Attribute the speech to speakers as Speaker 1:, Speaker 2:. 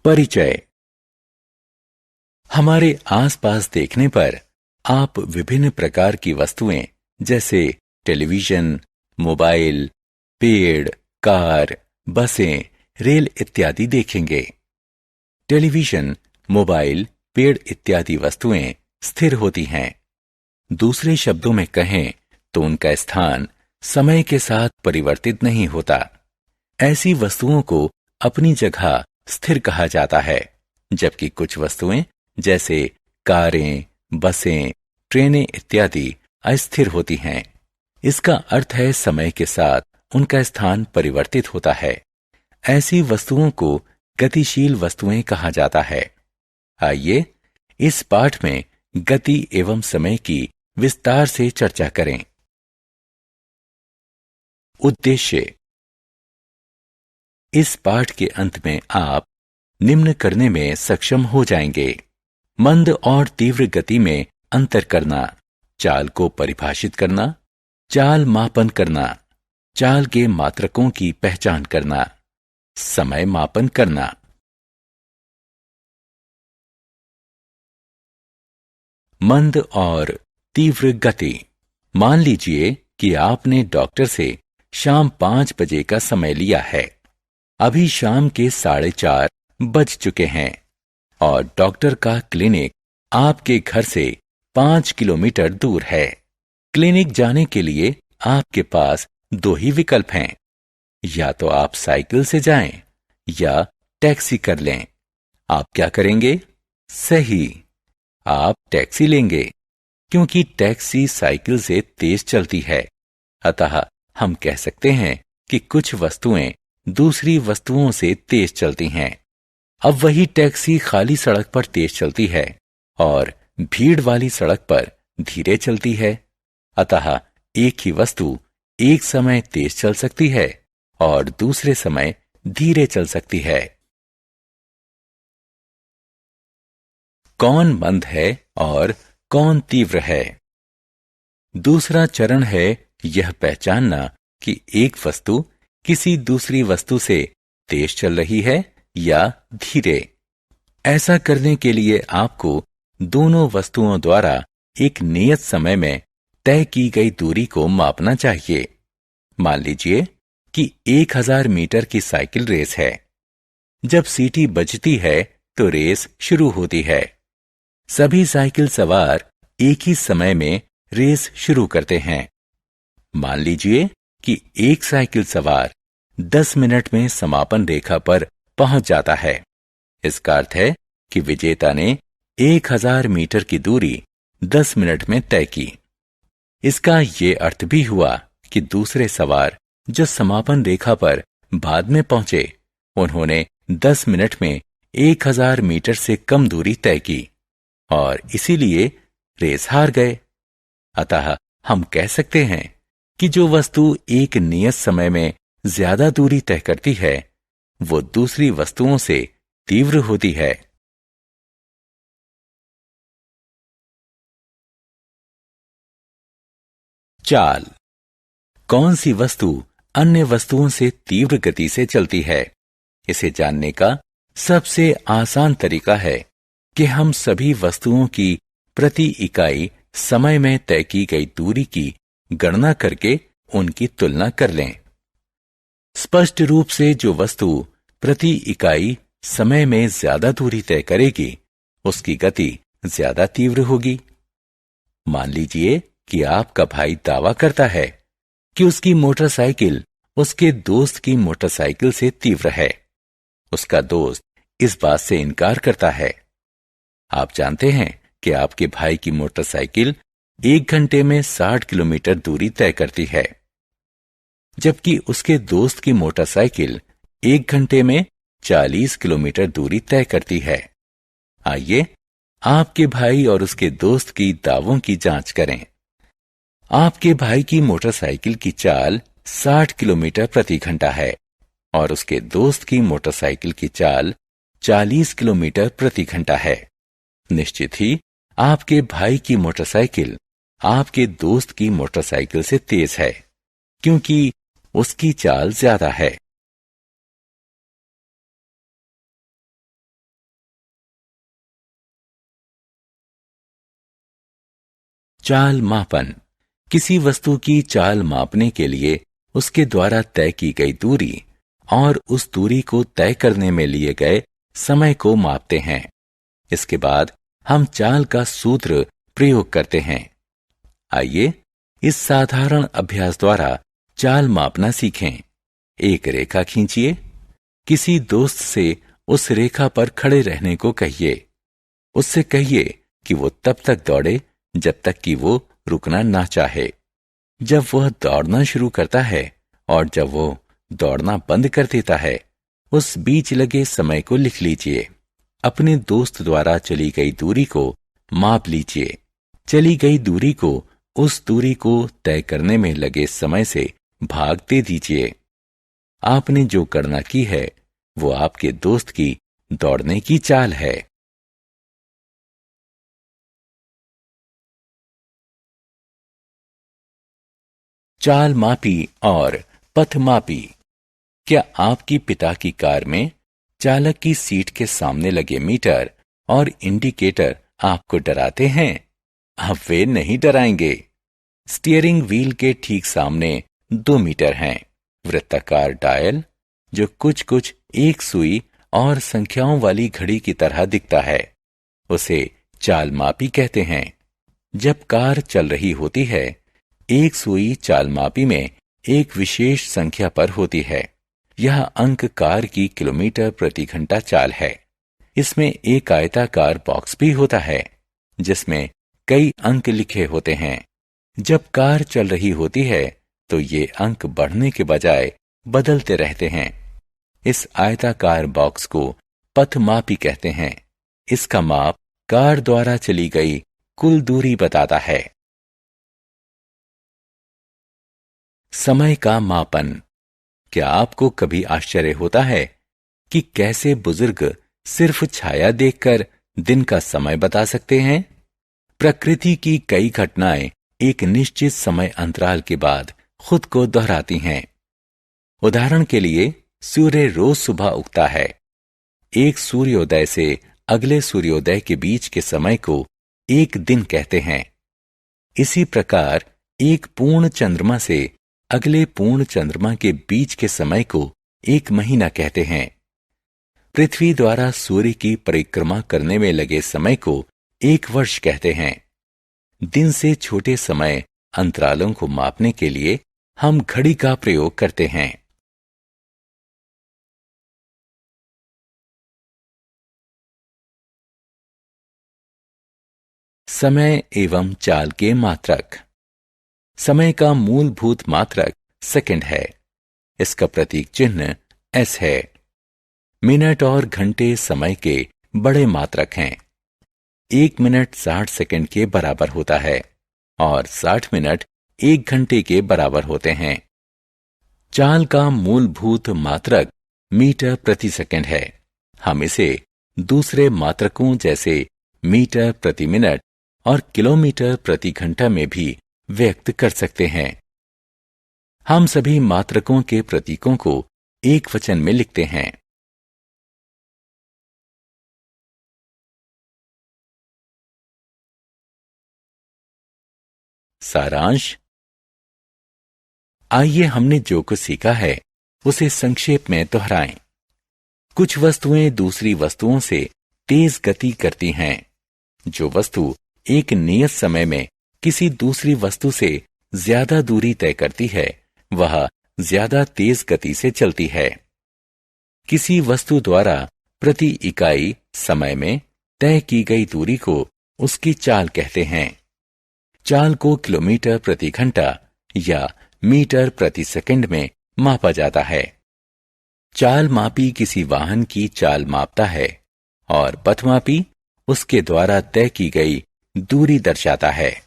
Speaker 1: परिचय। हमारे आसपास देखने पर आप विभिन्न प्रकार की वस्तुएं जैसे टेलीविजन, मोबाइल, पेड़, कार, बसें, रेल इत्यादि देखेंगे। टेलीविजन, मोबाइल, पेड़ इत्यादि वस्तुएं स्थिर होती हैं। दूसरे शब्दों में कहें तो उनका स्थान समय के साथ परिवर्तित नहीं होता। ऐसी वस्तुओं को अपनी जगह स्थिर कहा जाता है, जबकि कुछ वस्तुएं जैसे कारें, बसें, ट्रेनें इत्यादि अस्थिर होती हैं। इसका अर्थ है समय के साथ उनका स्थान परिवर्तित होता है। ऐसी वस्तुओं को गतिशील वस्तुएं कहा जाता है। आइए इस पाठ में गति एवं समय की विस्तार से चर्चा करें। उद्देश्य। इस पाठ के अंत में आप निम्न करने में सक्षम हो जाएंगे: मंद और तीव्र गति में अंतर करना, चाल को परिभाषित करना, चाल मापन करना, चाल के मात्रकों की पहचान करना, समय मापन करना। मंद और तीव्र गति। मान लीजिए कि आपने डॉक्टर से शाम 5 बजे का समय लिया है। अभी शाम के 4:30 बज चुके हैं और डॉक्टर का क्लिनिक आपके घर से 5 किलोमीटर दूर है। क्लिनिक जाने के लिए आपके पास 2 ही विकल्प हैं, या तो आप साइकिल से जाएं या टैक्सी कर लें। आप क्या करेंगे? सही, आप टैक्सी लेंगे, क्योंकि टैक्सी साइकिल से तेज चलती है। अतः हम कह सकते हैं कि कुछ वस्तुएं दूसरी वस्तुओं से तेज चलती हैं। अब वही टैक्सी खाली सड़क पर तेज चलती है और भीड़ वाली सड़क पर धीरे चलती है। अतः एक ही वस्तु एक समय तेज चल सकती है और दूसरे समय धीरे चल सकती है। कौन मंद है और कौन तीव्र है? दूसरा चरण है यह पहचानना कि एक वस्तु किसी दूसरी वस्तु से तेज चल रही है या धीरे। ऐसा करने के लिए आपको दोनों वस्तुओं द्वारा एक नियत समय में तय की गई दूरी को मापना चाहिए। मान लीजिए कि 1000 मीटर की साइकिल रेस है। जब सीटी बजती है तो रेस शुरू होती है। सभी साइकिल सवार एक ही समय में रेस शुरू करते हैं। मान लीजिए कि एक साइकिल सवार 10 मिनट में समापन रेखा पर पहुंच जाता है। इसका अर्थ है कि विजेता ने 1000 मीटर की दूरी 10 मिनट में तय की। इसका ये अर्थ भी हुआ कि दूसरे सवार जो समापन रेखा पर बाद में पहुंचे, उन्होंने 10 मिनट में 1000 मीटर से कम दूरी तय की और इसीलिए रेस हार गए। अतः हम कह सकते हैं कि जो वस्तु एक नियत समय में ज्यादा दूरी तय करती है, वो दूसरी वस्तुओं से तीव्र होती है। चाल। कौन सी वस्तु अन्य वस्तुओं से तीव्र गति से चलती है? इसे जानने का सबसे आसान तरीका है कि हम सभी वस्तुओं की प्रति इकाई समय में तय की गई दूरी की गणना करके उनकी तुलना कर लें। स्पष्ट रूप से जो वस्तु प्रति इकाई समय में ज्यादा दूरी तय करेगी, उसकी गति ज्यादा तीव्र होगी। मान लीजिए कि आपका भाई दावा करता है कि उसकी मोटरसाइकिल उसके दोस्त की मोटरसाइकिल से तीव्र है। उसका दोस्त इस बात से इनकार करता है। आप जानते हैं कि आपके भाई की मोटरसाइकिल 1 घंटे में 60 किलोमीटर दूरी तय करती है, जबकि उसके दोस्त की मोटरसाइकिल 1 घंटे में 40 किलोमीटर दूरी तय करती है। आइए आपके भाई और उसके दोस्त की दावों की जांच करें। आपके भाई की मोटरसाइकिल की चाल 60 किलोमीटर प्रति घंटा है और उसके दोस्त की मोटरसाइकिल की चाल 40 किलोमीटर प्रति घंटा है। निश्चित ही आपके भाई की मोटरसाइकिल आपके दोस्त की मोटरसाइकिल से तेज है, क्योंकि उसकी चाल ज्यादा है। चाल मापन। किसी वस्तु की चाल मापने के लिए उसके द्वारा तय की गई दूरी और उस दूरी को तय करने में लिए गए समय को मापते हैं। इसके बाद हम चाल का सूत्र प्रयोग करते हैं। आइए इस साधारण अभ्यास द्वारा चाल मापना सीखें। एक रेखा खींचिए। किसी दोस्त से उस रेखा पर खड़े रहने को कहिए। उससे कहिए कि वो तब तक दौड़े जब तक कि वो रुकना ना चाहे। जब वह दौड़ना शुरू करता है और जब वो दौड़ना बंद कर देता है, उस बीच लगे समय को लिख लीजिए। अपने दोस्त द्वारा चली गई दूरी को माप लीजिए। चली गई दूरी को उस दूरी को तय करने में लगे समय से भाग दे दीजिए। आपने जो गणना की है वो आपके दोस्त की दौड़ने की चाल है। चाल मापी और पथ मापी। क्या आपकी पिता की कार में चालक की सीट के सामने लगे मीटर और इंडिकेटर आपको डराते हैं? अब वे नहीं डराएंगे। स्टीयरिंग व्हील के ठीक सामने 2 मीटर हैं। वृत्ताकार डायल जो कुछ कुछ एक सुई और संख्याओं वाली घड़ी की तरह दिखता है, उसे चाल मापी कहते हैं। जब कार चल रही होती है, एक सुई चाल मापी में एक विशेष संख्या पर होती है। यह अंक कार की किलोमीटर प्रति घंटा चाल है। इसमें एक आयताकार बॉक्स भी होता है जिसमें कई अंक लिखे होते हैं। जब कार चल रही होती है तो ये अंक बढ़ने के बजाय बदलते रहते हैं। इस आयताकार बॉक्स को पथमापी कहते हैं। इसका माप कार द्वारा चली गई कुल दूरी बताता है। समय का मापन। क्या आपको कभी आश्चर्य होता है कि कैसे बुजुर्ग सिर्फ छाया देखकर दिन का समय बता सकते हैं? प्रकृति की कई घटनाएं एक निश्चित समय अंतराल के बाद खुद को दोहराती हैं। उदाहरण के लिए, सूर्य रोज सुबह उगता है। एक सूर्योदय से अगले सूर्योदय के बीच के समय को एक दिन कहते हैं। इसी प्रकार एक पूर्ण चंद्रमा से अगले पूर्ण चंद्रमा के बीच के समय को एक महीना कहते हैं। पृथ्वी द्वारा सूर्य की परिक्रमा करने में लगे समय को एक वर्ष कहते हैं। दिन से छोटे समय अंतरालों को मापने के लिए हम घड़ी का प्रयोग करते हैं। समय एवं चाल के मात्रक। समय का मूलभूत मात्रक सेकंड है। इसका प्रतीक चिन्ह एस है। मिनट और घंटे समय के बड़े मात्रक हैं। 1 मिनट 60 सेकंड के बराबर होता है और 60 मिनट 1 घंटे के बराबर होते हैं। चाल का मूलभूत मात्रक मीटर प्रति सेकंड है। हम इसे दूसरे मात्रकों जैसे मीटर प्रति मिनट और किलोमीटर प्रति घंटा में भी व्यक्त कर सकते हैं। हम सभी मात्रकों के प्रतीकों को एक वचन में लिखते हैं। सारांश। आइए हमने जो कुछ सीखा है उसे संक्षेप में दोहराएं। कुछ वस्तुएं दूसरी वस्तुओं से तेज गति करती हैं। जो वस्तु एक नियत समय में किसी दूसरी वस्तु से ज्यादा दूरी तय करती है वह ज्यादा तेज गति से चलती है। किसी वस्तु द्वारा प्रति इकाई समय में तय की गई दूरी को उसकी चाल कहते हैं। चाल को किलोमीटर प्रति घंटा या मीटर प्रति सेकंड में मापा जाता है। चाल मापी किसी वाहन की चाल मापता है और पथमापी उसके द्वारा तय की गई दूरी दर्शाता है।